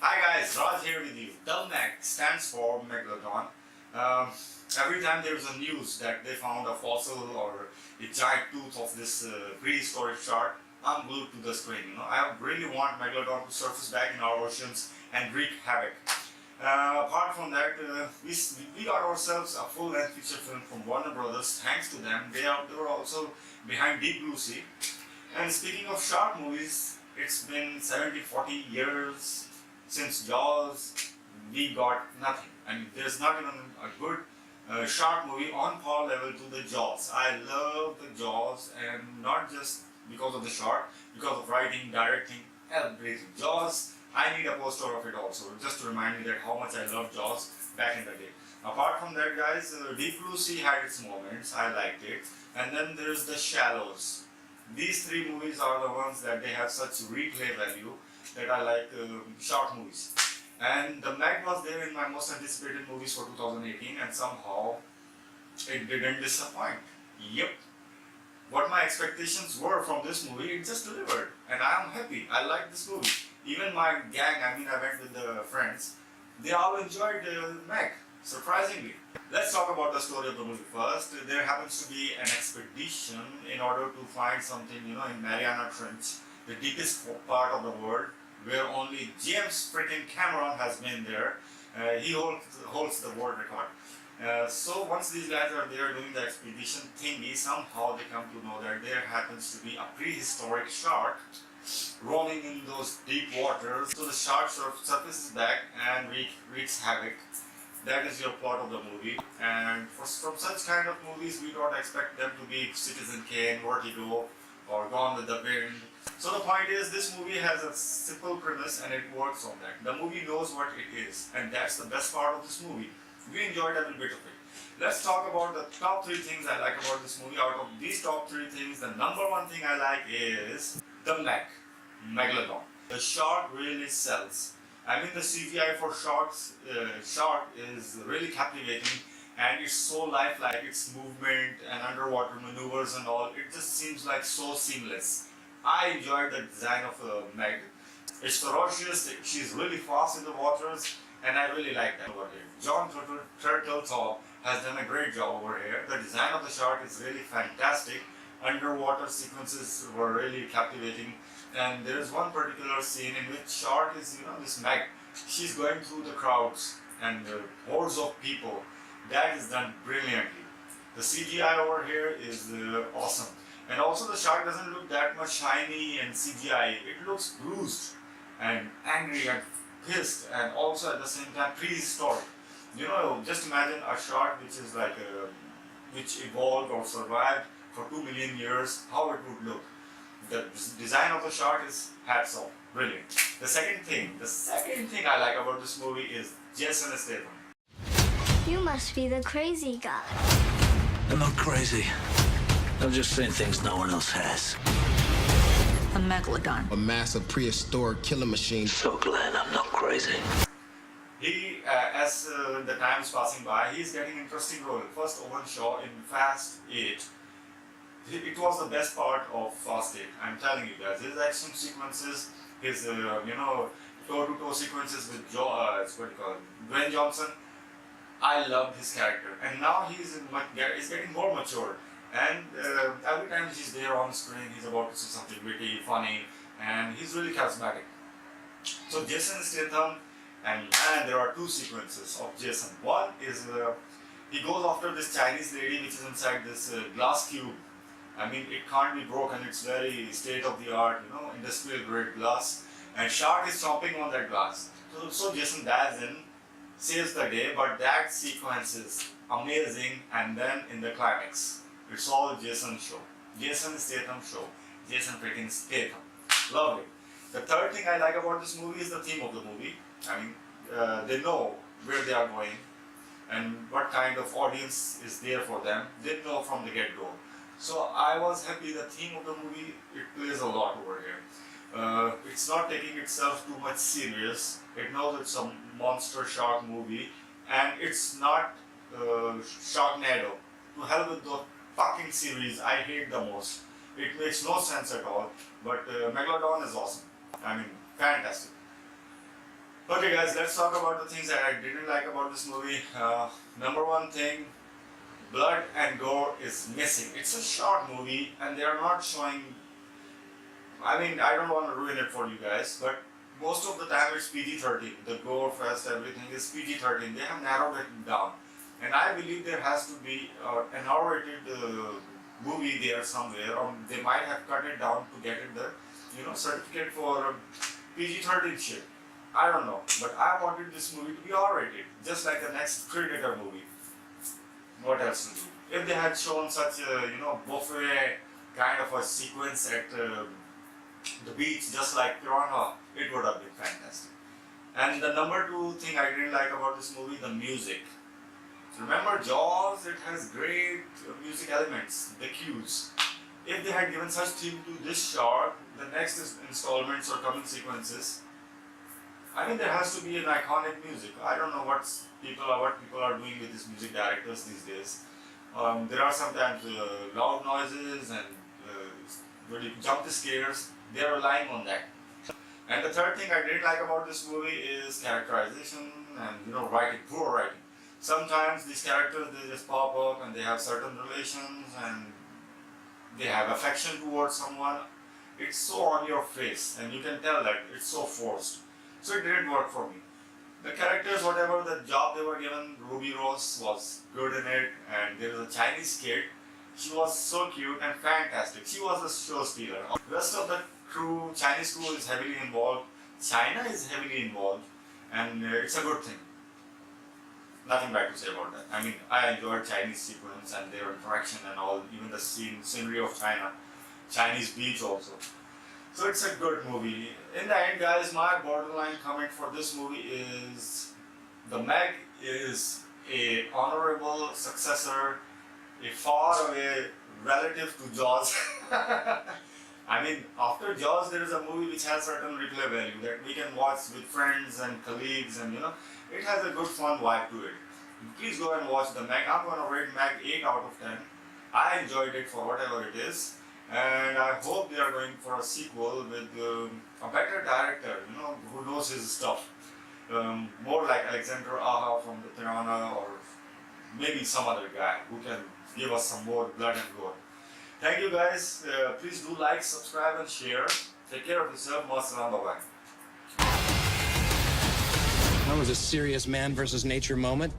Hi guys, Raj here with you. The Meg stands for Megalodon. Um, every time there is a news that they found a fossil or a giant tooth of this prehistoric shark, I'm glued to the screen. I really want Megalodon to surface back in our oceans and wreak havoc. Apart from that, we got ourselves a full-length feature film from Warner Brothers. Thanks to them, they were also behind Deep Blue Sea. And speaking of shark movies, it's been 70-40 years since Jaws. We got nothing. I mean, there's not even a good shark movie on par level to the Jaws. I love the Jaws, and not just because of the shark, because of writing, directing, everything. Jaws, I need a poster of it also, just to remind me that how much I loved Jaws back in the day. Apart from that, guys, Deep Blue Sea had its moments. I liked it. And then there's The Shallows. These three movies are the ones that they have such replay value that I like short movies. And The Meg was there in my most anticipated movies for 2018, and somehow it didn't disappoint. Yep. What my expectations were from this movie, it just delivered. And I am happy. I like this movie. Even my gang, I went with the friends, they all enjoyed Meg, surprisingly. Let's talk about the story of the movie first. There happens to be an expedition in order to find something, in Mariana Trench, the deepest part of the world, where only James freaking Cameron has been there. He holds the world record. So once these guys are there doing the expedition thingy, somehow they come to know that there happens to be a prehistoric shark roaming in those deep waters. So the shark surfaces back and wreaks havoc. That is your plot of the movie, and from such kind of movies we don't expect them to be Citizen Kane, Vertigo, or Gone with the Wind. So the point is, this movie has a simple premise and it works on that. The movie knows what it is, and that's the best part of this movie. We enjoyed every bit of it. Let's talk about the top 3 things I like about this movie. Out of these top 3 things, the number 1 thing I like is the Megalodon. The shark really sells. The CGI for shark is really captivating, and it's so lifelike. Its movement and underwater maneuvers and all, it just seems like so seamless. I enjoyed the design of Meg. It's ferocious, she's really fast in the waters, and I really like that over here. John Turteltaub has done a great job over here. The design of the shark is really fantastic. Underwater sequences were really captivating. And there is one particular scene in which shark is, this Meg, she's going through the crowds and hordes of people. That is done brilliantly. The CGI over here is awesome. And also the shark doesn't look that much shiny and CGI. It looks bruised and angry and pissed, and also at the same time prehistoric. Just imagine a shark which is like which evolved or survived for 2 million years, how it would look. The design of the shark is hats off, brilliant. The second thing I like about this movie is Jason Statham. You must be the crazy guy. I'm not crazy. I've just seen things no one else has. A megalodon. A massive prehistoric killing machine. So glad I'm not crazy. He, as the time is passing by, he's getting interesting role. First, Owen Shaw in Fast 8. It was the best part of Fast 8, I'm telling you guys. His action sequences, his, toe-to-toe sequences with Dwayne Johnson, I loved his character. And now he's getting more mature. And every time he's there on screen, he's about to say something witty, funny, and he's really charismatic. So Jason Statham, and there are 2 sequences of Jason. One is, he goes after this Chinese lady which is inside this glass cube. It can't be broken, it's very state-of-the-art, industrial grade glass, and shark is chomping on that glass. So Jason dives in, saves the day, but that sequence is amazing, and then in the climax, it's all Jason show. Jason Statham show. Jason freaking Statham. Love it. The third thing I like about this movie is the theme of the movie. They know where they are going and what kind of audience is there for them. They know from the get-go. So I was happy the theme of the movie, it plays a lot over here. It's not taking itself too much serious. It knows it's a monster shark movie, and it's not Sharknado. To hell with the fucking series, I hate the most. It makes no sense at all, but Megalodon is awesome. Fantastic. Okay guys, let's talk about the things that I didn't like about this movie. Number one thing, blood and gore is missing. It's a short movie and they are not showing, I mean, I don't want to ruin it for you guys, but most of the time it's PG-13. The gore fest, everything is PG-13. They have narrowed it down. And I believe there has to be an R-rated movie there somewhere, or they might have cut it down to get it the, certificate for PG-13 shit. I don't know, but I wanted this movie to be R-rated, just like the next Predator movie. What else to do? If they had shown such a, buffet kind of a sequence at the beach, just like Piranha, it would have been fantastic. And the number two thing I didn't like about this movie, the music. Remember Jaws? It has great music elements, the cues. If they had given such theme to this short, the next installments or coming sequences, I mean, there has to be an iconic music. I don't know what people are doing with these music directors these days. There are sometimes loud noises and really jump scares. They are relying on that. And the third thing I didn't like about this movie is characterization and writing, poor writing. Sometimes these characters, they just pop up and they have certain relations and they have affection towards someone. It's so on your face and you can tell that it's so forced. So it didn't work for me. The characters, whatever the job they were given, Ruby Rose was good in it, and there was a Chinese kid. She was so cute and fantastic. She was a show stealer. The rest of the crew, Chinese crew is heavily involved. China is heavily involved, and it's a good thing. Nothing bad to say about that. I mean, I enjoyed Chinese sequence and their interaction and all, even the scenery of China, Chinese beach also. So it's a good movie. In the end, guys, my borderline comment for this movie is The Meg is a honorable successor, a far away relative to Jaws. I mean, after Jaws, there is a movie which has certain replay value that we can watch with friends and colleagues, and it has a good fun vibe to it. Please go and watch The Meg. I'm going to rate Meg 8 out of 10. I enjoyed it for whatever it is. And I hope they are going for a sequel with a better director, who knows his stuff. More like Alexander Aha from the Piranha, or maybe some other guy who can give us some more blood and gore. Thank you guys. Please do like, subscribe and share. Take care of yourself. Wassalam, bye-bye. That was a serious man versus nature moment.